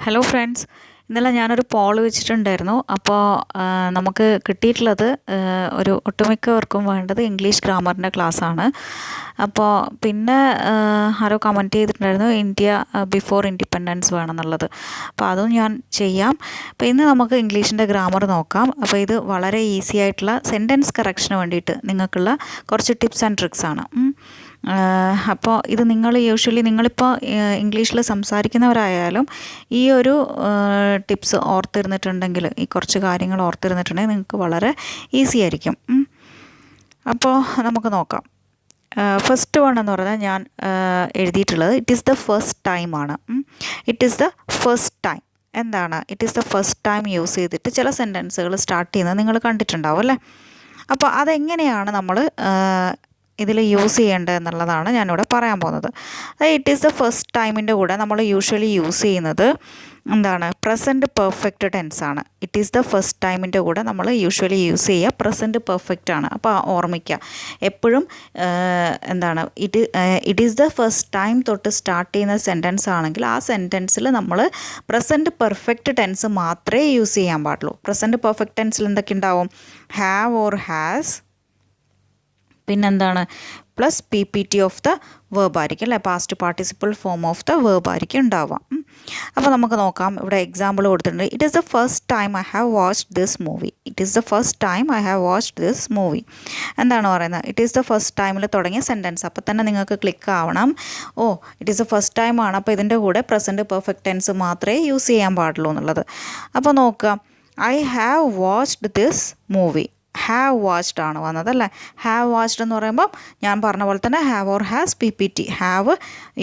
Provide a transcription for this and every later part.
Hello friends, ഇന്നലെ ഞാനൊരു Paul വെച്ചിട്ടുണ്ടായിരുന്നു. അപ്പോൾ നമുക്ക് കിട്ടിയിട്ടുള്ളത് ഒരു ഒട്ടുമിക്കവർക്കും വേണ്ടത് ഇംഗ്ലീഷ് ഗ്രാമറിൻ്റെ ക്ലാസ്സാണ്. അപ്പോൾ പിന്നെ ആരോ കമൻറ്റ് ചെയ്തിട്ടുണ്ടായിരുന്നു ഇന്ത്യ ബിഫോർ ഇൻഡിപെൻഡൻസ് വേണമെന്നുള്ളത്. അപ്പോൾ അതും ഞാൻ ചെയ്യാം. അപ്പോൾ ഇന്ന് നമുക്ക് ഇംഗ്ലീഷിൻ്റെ ഗ്രാമർ നോക്കാം. അപ്പോൾ ഇത് വളരെ ഈസി ആയിട്ടുള്ള സെൻറ്റൻസ് കറക്ഷന് വേണ്ടിയിട്ട് നിങ്ങൾക്കുള്ള കുറച്ച് ടിപ്സ് ആൻഡ് ട്രിക്സ് ആണ്. അപ്പോൾ ഇത് നിങ്ങൾ യൂഷ്വലി നിങ്ങളിപ്പോൾ ഇംഗ്ലീഷിൽ സംസാരിക്കുന്നവരായാലും ഈ ഒരു ടിപ്സ് ഓർത്തിരുന്നിട്ടുണ്ടെങ്കിൽ, ഈ കുറച്ച് കാര്യങ്ങൾ ഓർത്തിരുന്നിട്ടുണ്ടെങ്കിൽ നിങ്ങൾക്ക് വളരെ ഈസി ആയിരിക്കും. അപ്പോൾ നമുക്ക് നോക്കാം. ഫസ്റ്റ് വൺ എന്ന് പറഞ്ഞാൽ ഞാൻ എഴുതിയിട്ടുള്ളത് it is the first time ആണ്. It is the first time എന്താണ്? It is the first time use ചെയ്തിട്ട് ചില സെൻറ്റൻസുകൾ സ്റ്റാർട്ട് ചെയ്യുന്നത് നിങ്ങൾ കണ്ടിട്ടുണ്ടാവും അല്ലേ? അപ്പോൾ അതെങ്ങനെയാണ് നമ്മൾ ഇതിൽ യൂസ് ചെയ്യേണ്ടത് എന്നുള്ളതാണ് ഞാനിവിടെ പറയാൻ പോകുന്നത്. ഇറ്റ് ഈസ് ദ ഫസ്റ്റ് ടൈമിൻ്റെ കൂടെ നമ്മൾ യൂഷ്വലി യൂസ് ചെയ്യുന്നത് എന്താണ്? പ്രസൻറ്റ് പെർഫെക്റ്റ് ടെൻസ് ആണ്. ഇറ്റ് ഈസ് ദ ഫസ്റ്റ് ടൈമിൻ്റെ കൂടെ നമ്മൾ യൂഷ്വലി യൂസ് ചെയ്യുക പ്രസൻറ്റ് പെർഫെക്റ്റ് ആണ്. അപ്പോൾ ഓർമ്മിക്കുക എപ്പോഴും എന്താണ്, it is the first time തൊട്ട് സ്റ്റാർട്ട് ചെയ്യുന്ന സെൻറ്റൻസ് ആണെങ്കിൽ ആ സെൻറ്റൻസിൽ നമ്മൾ പ്രസൻറ്റ് പെർഫെക്റ്റ് ടെൻസ് മാത്രമേ യൂസ് ചെയ്യാൻ പാടുള്ളൂ. പ്രസൻറ്റ് പെർഫെക്റ്റ് ടെൻസിൽ എന്തൊക്കെ ഉണ്ടാവും? ഹാവ് ഓർ ഹാസ്, പിന്നെന്താണ്, plus P P T of the verb ആയിരിക്കും അല്ലേ? Past participle form of the verb ആയിരിക്കും ഉണ്ടാവുക. അപ്പോൾ നമുക്ക് നോക്കാം. ഇവിടെ എക്സാമ്പിൾ കൊടുത്തിട്ടുണ്ട്. It is the first time I have watched this movie. It is the first time I have watched this movie എന്താണ് പറയുന്നത്? ഇറ്റ് ഈസ് ദ ഫസ്റ്റ് ടൈമിൽ തുടങ്ങിയ സെൻറ്റൻസ്. അപ്പോൾ തന്നെ നിങ്ങൾക്ക് ക്ലിക്ക് ആവണം, oh it is the first time ആണ്, അപ്പോൾ ഇതിൻ്റെ കൂടെ പ്രസൻറ്റ് പെർഫെക്റ്റ് ടെൻസ് മാത്രമേ യൂസ് ചെയ്യാൻ പാടുള്ളൂ എന്നുള്ളത്. അപ്പോൾ നോക്കുക, I have watched this movie. Have watched ആണ് വന്നത് അല്ലേ? ഹാവ് വാച്ച്ഡ് എന്ന് പറയുമ്പോൾ ഞാൻ പറഞ്ഞ പോലെ തന്നെ have or has P P T, have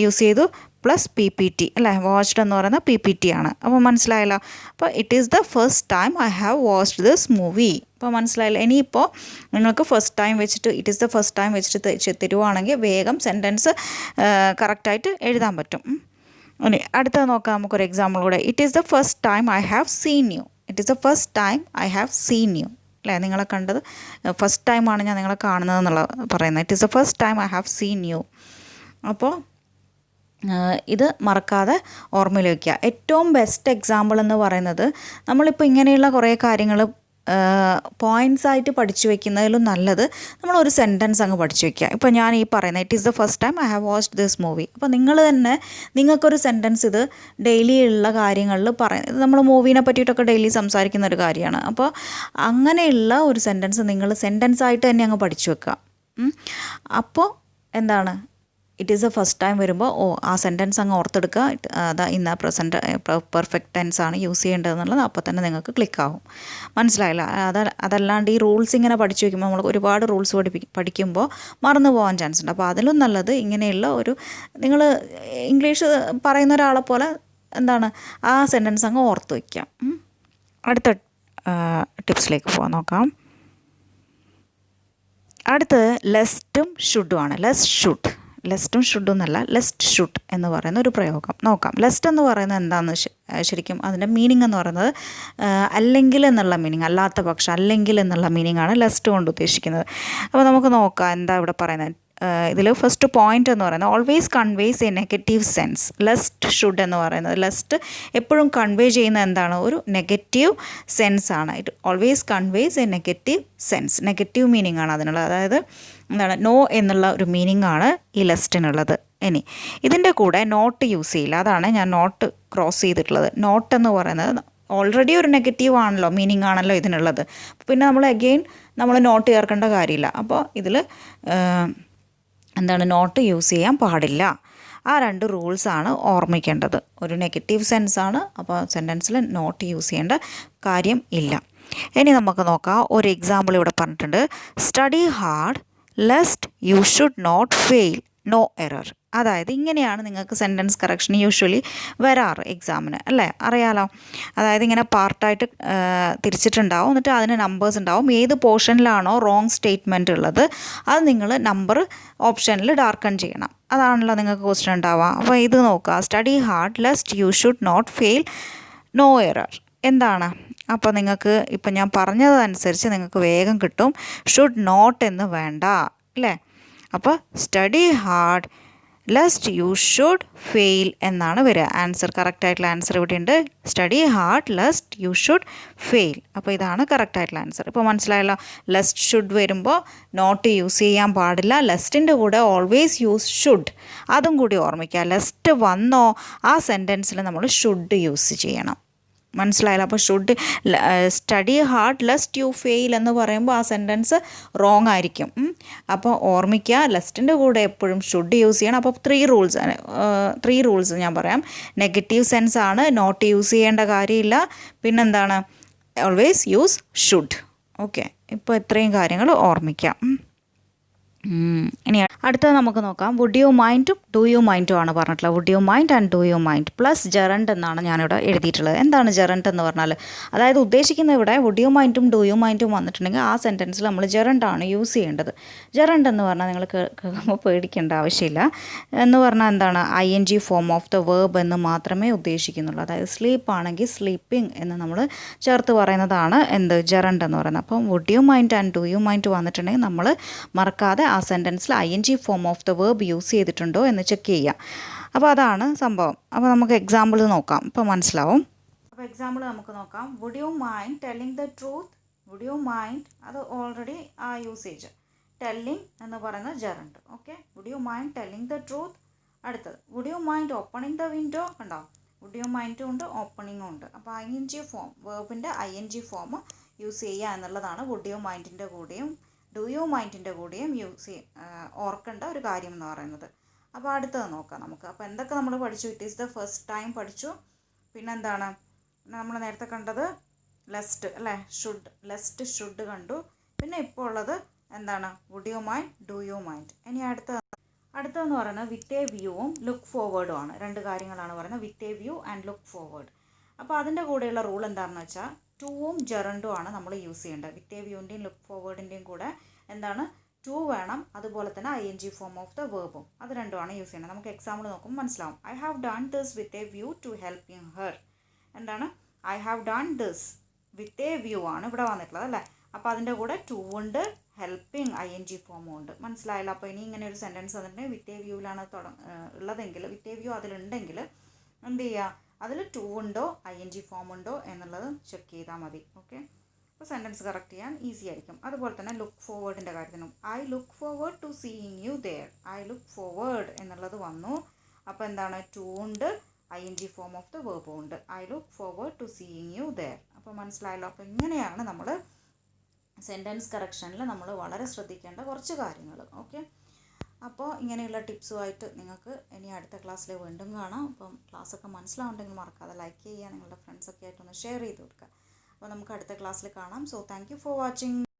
use ചെയ്തു പ്ലസ് പി പി ടി അല്ലേ? വാച്ച്ഡ് എന്ന് പറയുന്നത് പി പി ടി ആണ്. അപ്പോൾ മനസ്സിലായല്ലോ? അപ്പോൾ it is the first time I have watched this movie. അപ്പോൾ മനസ്സിലായില്ല? ഇനിയിപ്പോൾ നിങ്ങൾക്ക് ഫസ്റ്റ് ടൈം വെച്ചിട്ട് it is the first time വെച്ചിട്ട് തരുവാണെങ്കിൽ വേഗം സെൻറ്റൻസ് കറക്റ്റായിട്ട് എഴുതാൻ പറ്റും. ഇനി അടുത്തത് നോക്കാം, നമുക്കൊരു എക്സാമ്പിൾ കൂടെ. It is the first time I have seen you. It is the first time I have seen you അല്ലേ? നിങ്ങളെ കണ്ടത് ഫസ്റ്റ് ടൈമാണ് ഞാൻ നിങ്ങളെ കാണുന്നത് എന്നുള്ള പറയുന്നത്. It is the first time I have seen you. അപ്പോൾ ഇത് മറക്കാതെ ഓർമ്മയിൽ വയ്ക്കുക. ഏറ്റവും ബെസ്റ്റ് എക്സാമ്പിൾ എന്ന് പറയുന്നത് നമ്മളിപ്പോൾ ഇങ്ങനെയുള്ള കുറേ കാര്യങ്ങൾ പോയിൻറ്റ്സ് ആയിട്ട് പഠിച്ചു വയ്ക്കുന്നതിലും നല്ലത് നമ്മളൊരു സെൻറ്റൻസ് അങ്ങ് പഠിച്ചു വയ്ക്കുക. ഇപ്പോൾ ഞാൻ ഈ പറയുന്നത് it is the first time I have watched this movie. അപ്പോൾ നിങ്ങൾ തന്നെ നിങ്ങൾക്കൊരു സെൻറ്റൻസ്, ഇത് ഡെയിലി ഉള്ള കാര്യങ്ങളിൽ പറയുന്നത്, നമ്മൾ മൂവീനെ പറ്റിയിട്ടൊക്കെ ഡെയിലി സംസാരിക്കുന്ന ഒരു കാര്യമാണ്. അപ്പോൾ അങ്ങനെയുള്ള ഒരു സെൻറ്റൻസ് നിങ്ങൾ സെൻറ്റൻസ് ആയിട്ട് തന്നെ അങ്ങ് പഠിച്ചു വെക്കുക. അപ്പോൾ എന്താണ്, it is A first time വരുമ്പോൾ ആ സെൻറ്റൻസ് അങ്ങ് ഓർത്തെടുക്കുക. അതാ ഇന്ന പ്രസൻറ്റ് പെർഫെക്റ്റ് ടെൻസ് ആണ് യൂസ് ചെയ്യേണ്ടതെന്നുള്ളത് അപ്പോൾ തന്നെ നിങ്ങൾക്ക് ക്ലിക്കാവും. മനസ്സിലായില്ല? അതല്ലാണ്ട് ഈ റൂൾസ് ഇങ്ങനെ പഠിച്ചു വയ്ക്കുമ്പോൾ നമ്മൾ ഒരുപാട് റൂൾസ് പഠിക്കുമ്പോൾ മറന്നു പോകാൻ ചാൻസ് ഉണ്ട്. അപ്പോൾ അതിലും നല്ലത് ഇങ്ങനെയുള്ള ഒരു, നിങ്ങൾ ഇംഗ്ലീഷ് പറയുന്ന ഒരാളെ പോലെ എന്താണ് ആ സെൻറ്റൻസ് അങ്ങ് ഓർത്ത് വയ്ക്കാം. അടുത്ത ടിപ്സിലേക്ക് പോകാൻ നോക്കാം. അടുത്തത് ലെസ്റ്റും ഷുഡും ആണ്. ലെസ്റ്റും ഷുഡും എന്നല്ല, ലെസ്റ്റ് ഷുഡ് എന്ന് പറയുന്ന ഒരു പ്രയോഗം നോക്കാം. ലെസ്റ്റ് എന്ന് പറയുന്നത് എന്താണെന്ന് ശരിക്കും അതിൻ്റെ മീനിങ് എന്ന് പറയുന്നത് അല്ലെങ്കിൽ എന്നുള്ള മീനിങ്, അല്ലാത്ത പക്ഷം അല്ലെങ്കിൽ എന്നുള്ള മീനിങ് ആണ് ലെസ്റ്റ് കൊണ്ട് ഉദ്ദേശിക്കുന്നത്. അപ്പോൾ നമുക്ക് നോക്കാം എന്താ ഇവിടെ പറയുന്നത്. ഇതിൽ ഫസ്റ്റ് പോയിൻ്റ് എന്ന് പറയുന്നത് always conveys A negative sense. Lust should എന്ന് പറയുന്നത്, ലെസ്റ്റ് എപ്പോഴും കൺവേ ചെയ്യുന്ന എന്താണ്? ഒരു നെഗറ്റീവ് സെൻസ് ആണ്. It always conveys A negative sense. Negative meaning ആണ് അതിനുള്ളത്. അതായത് എന്താണ്, നോ എന്നുള്ള ഒരു മീനിങ് ആണ് ഈ ലെസ്റ്റിനുള്ളത്. ഇനി ഇതിൻ്റെ കൂടെ നോട്ട് യൂസ് ചെയ്യില്ല. അതാണ് ഞാൻ നോട്ട് ക്രോസ് ചെയ്തിട്ടുള്ളത്. നോട്ട് എന്ന് പറയുന്നത് ഓൾറെഡി ഒരു നെഗറ്റീവ് ആണല്ലോ, മീനിങ് ആണല്ലോ ഇതിനുള്ളത്. പിന്നെ നമ്മൾ അഗെയിൻ നമ്മൾ നോട്ട് ചേർക്കേണ്ട കാര്യമില്ല. അപ്പോൾ ഇതിൽ എന്താണ്, നോട്ട് യൂസ് ചെയ്യാൻ പാടില്ല. ആ രണ്ട് റൂൾസാണ് ഓർമ്മിക്കേണ്ടത്. ഒരു നെഗറ്റീവ് സെൻസാണ്, അപ്പോൾ സെൻറ്റൻസിൽ നോട്ട് യൂസ് ചെയ്യേണ്ട കാര്യം ഇല്ല. ഇനി നമുക്ക് നോക്കാം. ഒരു എക്സാമ്പിൾ ഇവിടെ പറഞ്ഞിട്ടുണ്ട്. Study hard lest you should not fail, no error. അതായത് ഇങ്ങനെയാണ് നിങ്ങൾക്ക് സെൻറ്റൻസ് കറക്ഷൻ യൂഷ്വലി വരാറ് എക്സാമിന് അല്ലേ? അറിയാലോ. അതായത് ഇങ്ങനെ പാർട്ടായിട്ട് തിരിച്ചിട്ടുണ്ടാവും, എന്നിട്ട് അതിന് നമ്പേഴ്സ് ഉണ്ടാവും. ഏത് പോർഷനിലാണോ റോങ് സ്റ്റേറ്റ്മെൻറ്റ് ഉള്ളത് അത് നിങ്ങൾ നമ്പർ ഓപ്ഷനിൽ ഡാർക്കൺ ചെയ്യണം. അതാണല്ലോ നിങ്ങൾക്ക് ക്വസ്റ്റ്യൻ ഉണ്ടാവുക. അപ്പോൾ ഇത് നോക്കുക. Study hard lest you should not fail, no error എന്താണ്? അപ്പോൾ നിങ്ങൾക്ക് ഇപ്പം ഞാൻ പറഞ്ഞതനുസരിച്ച് നിങ്ങൾക്ക് വേഗം കിട്ടും. ഷുഡ് നോട്ട് എന്ന് വേണ്ട അല്ലേ? അപ്പോൾ study hard lest you should fail എന്നാണ് വരിക. ആൻസർ കറക്റ്റായിട്ടുള്ള ആൻസർ ഇവിടെയുണ്ട്. Study hard lest you should fail. അപ്പോൾ ഇതാണ് കറക്റ്റായിട്ടുള്ള ആൻസർ. ഇപ്പോൾ മനസ്സിലായല്ലോ. ലെസ്റ്റ് ഷുഡ് വരുമ്പോൾ നോട്ട് യൂസ് ചെയ്യാൻ പാടില്ല. ലെസ്റ്റിൻ്റെ കൂടെ ഓൾവേസ് യൂസ് ഷുഡ്. അതും കൂടി ഓർമ്മിക്കുക. ലെസ്റ്റ് വന്നോ ആ സെൻറ്റൻസിൽ നമ്മൾ ഷുഡ് യൂസ് ചെയ്യണം. മനസ്സിലായല്ലോ. അപ്പോൾ should study hard lest U fail എന്ന് പറയുമ്പോൾ ആ സെൻറ്റൻസ് റോങ് ആയിരിക്കും. അപ്പോൾ ഓർമ്മിക്കുക, ലെസ്റ്റിൻ്റെ കൂടെ എപ്പോഴും ഷുഡ് യൂസ് ചെയ്യണം. അപ്പോൾ ത്രീ റൂൾസ് ഞാൻ പറയാം. നെഗറ്റീവ് സെൻസ് ആണ്, നോട്ട് യൂസ് ചെയ്യേണ്ട കാര്യമില്ല. പിന്നെന്താണ്, ഓൾവേസ് യൂസ് ഷുഡ്. ഓക്കെ, ഇപ്പോൾ ഇത്രയും കാര്യങ്ങൾ ഓർമ്മിക്കാം. ഇനി അടുത്തത് നമുക്ക് നോക്കാം. വുഡ് യു മൈൻഡും ഡു യു മൈൻഡും ആണ് പറഞ്ഞിട്ടുള്ളത്. Would you mind and do you mind plus gerund എന്നാണ് ഞാനിവിടെ എഴുതിയിട്ടുള്ളത്. എന്താണ് ജെറണ്ട് എന്ന് പറഞ്ഞാൽ, അതായത് ഉദ്ദേശിക്കുന്നത് ഇവിടെ വുഡ് യു മൈൻഡും ഡു യു മൈൻഡും വന്നിട്ടുണ്ടെങ്കിൽ ആ സെൻറ്റൻസിൽ നമ്മൾ ജെറണ്ടാണ് യൂസ് ചെയ്യേണ്ടത്. ജെറണ്ട് എന്ന് പറഞ്ഞാൽ നിങ്ങൾ കേൾക്കുമ്പോൾ പേടിക്കേണ്ട ആവശ്യമില്ല. എന്ന് പറഞ്ഞാൽ എന്താണ്, ING form of the verb എന്ന് മാത്രമേ ഉദ്ദേശിക്കുന്നുള്ളൂ. അതായത് സ്ലീപ്പ് ആണെങ്കിൽ സ്ലീപ്പിംഗ് എന്ന് നമ്മൾ ചേർത്ത് പറയുന്നതാണ് എന്ത്, ജെറണ്ട് എന്ന് പറയുന്നത്. അപ്പം would you mind and do you mind വന്നിട്ടുണ്ടെങ്കിൽ നമ്മൾ മറക്കാതെ ആ സെൻറ്റൻസിൽ ING form of the verb use ചെയ്തിട്ടുണ്ടോ എന്ന് ചെക്ക് ചെയ്യുക. അപ്പോൾ അതാണ് സംഭവം. അപ്പോൾ നമുക്ക് എക്സാമ്പിൾ നോക്കാം, ഇപ്പോൾ മനസ്സിലാവും. അപ്പോൾ എക്സാമ്പിൾ നമുക്ക് നോക്കാം. Would you mind telling the truth. Would you mind, അത് ഓൾറെഡി ആ യൂസേജ്. ടെല്ലിംഗ് എന്ന് പറയുന്ന gerund. Okay, would you mind telling the truth. അടുത്തത് would you mind opening the window. കണ്ടോ, വുഡ് യു മൈൻഡും ഉണ്ട്, ഓപ്പണിങ്ങും ഉണ്ട്. അപ്പോൾ ING ഫോം, വേർബിൻ്റെ ING ഫോം യൂസ് ചെയ്യുക എന്നുള്ളതാണ് വുഡ് യു മൈൻഡിൻ്റെ കൂടെയും ഡു യു മൈൻഡിൻ്റെ കൂടെയും ഓർക്കേണ്ട ഒരു കാര്യം എന്ന് പറയുന്നത്. അപ്പോൾ അടുത്തത് നോക്കാം നമുക്ക്. അപ്പോൾ എന്തൊക്കെ നമ്മൾ പഠിച്ചു? It is the first time പഠിച്ചു. പിന്നെന്താണ് നമ്മൾ നേരത്തെ കണ്ടത്, ലെസ്റ്റ് അല്ലേ, ഷുഡ്, ലെസ്റ്റ് ഷുഡ് കണ്ടു. പിന്നെ ഇപ്പോൾ ഉള്ളത് എന്താണ്, would you mind do you mind. ഇനി അടുത്തതെന്ന് പറയുന്നത് വിത്ത് എ വ്യൂവും ലുക്ക് ഫോർവേഡും ആണ്. രണ്ട് കാര്യങ്ങളാണ് പറയുന്നത്, വിത്ത് a view and look forward. അപ്പോൾ അതിൻ്റെ കൂടെയുള്ള റൂൾ എന്താണെന്ന് വെച്ചാൽ ടൂവും ജെറണ്ടും ആണ് നമ്മൾ യൂസ് ചെയ്യേണ്ടത്. വിത്ത് എ വ്യൂവിൻ്റെയും ലുക്ക് ഫോർവേഡിൻ്റെയും കൂടെ എന്താണ്, ടു വേണം. അതുപോലെ തന്നെ ING ഫോം ഓഫ് ദ വേർബും, അത് രണ്ടുമാണ് യൂസ് ചെയ്യുന്നത്. നമുക്ക് എക്സാമ്പിൾ നോക്കുമ്പോൾ മനസ്സിലാവും. I have done this with a view to help her. എന്താണ്, I have done this with a view ആണ് ഇവിടെ വന്നിട്ടുള്ളത് അല്ലേ. അപ്പോൾ അതിൻ്റെ കൂടെ ടു ഉണ്ട്, ഹെൽപ്പിംഗ് ING ഫോമും ഉണ്ട്. മനസ്സിലായല്ലോ. അപ്പോൾ ഇനി ഇങ്ങനെ ഒരു സെൻറ്റൻസ് വന്നിട്ടുണ്ടെങ്കിൽ വിത്ത് എ വ്യൂവിലാണ് ഉള്ളതെങ്കിൽ, വിത്ത് എ വ്യൂ അതിലുണ്ടെങ്കിൽ എന്ത് ചെയ്യുക, അതിൽ ടു ഉണ്ടോ ING ഫോം ഉണ്ടോ എന്നുള്ളത് ചെക്ക് ചെയ്താൽ മതി. ഓക്കെ, അപ്പോൾ സെൻറ്റൻസ് കറക്റ്റ് ചെയ്യാൻ ഈസി ആയിരിക്കും. അതുപോലെ തന്നെ ലുക്ക് ഫോർവേഡിൻ്റെ കാര്യത്തിനും I look forward to seeing you there. I look forward എന്നുള്ളത് വന്നു. അപ്പോൾ എന്താണ്, ടു ഉണ്ട്, ING ഫോം ഓഫ് ദ വേർബും ഉണ്ട്. I look forward to seeing you there. അപ്പോൾ മനസ്സിലായല്ലോ. അപ്പോൾ ഇങ്ങനെയാണ് നമ്മൾ സെൻറ്റൻസ് കറക്ഷനിൽ നമ്മൾ വളരെ ശ്രദ്ധിക്കേണ്ട കുറച്ച് കാര്യങ്ങൾ. ഓക്കെ, അപ്പോൾ ഇങ്ങനെയുള്ള ടിപ്സുമായിട്ട് നിങ്ങൾക്ക് ഇനി അടുത്ത ക്ലാസ്സിൽ വീണ്ടും കാണാം. അപ്പം ക്ലാസ്സൊക്കെ മനസ്സിലാവുണ്ടെങ്കിൽ മറക്കാതെ ലൈക്ക് ചെയ്യുക, നിങ്ങളുടെ ഫ്രണ്ട്സൊക്കെ ആയിട്ടൊന്ന് ഷെയർ ചെയ്ത് കൊടുക്കുക. അപ്പോൾ നമുക്ക് അടുത്ത ക്ലാസ്സിൽ കാണാം. So thank you for watching.